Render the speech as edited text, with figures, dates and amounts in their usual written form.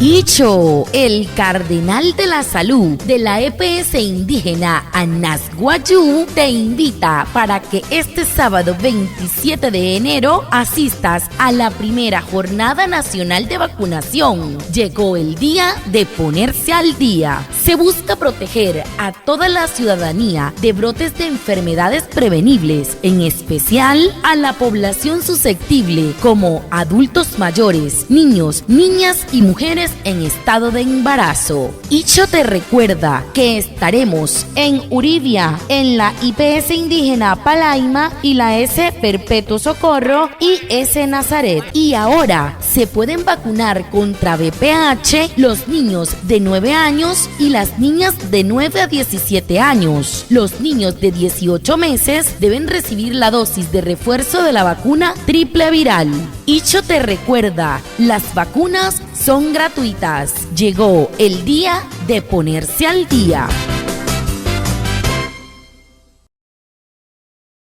Icho, el cardenal de la salud de la EPS indígena Anasguayú, te invita para que este sábado 27 de enero asistas a la primera jornada nacional de vacunación. Llegó el día de ponerse al día. Se busca proteger a toda la ciudadanía de brotes de enfermedades prevenibles, en especial a la población susceptible como adultos mayores, niños, niñas y mujeres en estado de embarazo. Icho te recuerda que estaremos en Uribia, en la IPS indígena Palaima y la S Perpetuo Socorro y S Nazaret. Y ahora se pueden vacunar contra VPH los niños de 9 años y las niñas de 9 a 17 años. Los niños de 18 meses deben recibir la dosis de refuerzo de la vacuna triple viral. Icho te recuerda, las vacunas son gratuitas. Llegó el día de ponerse al día.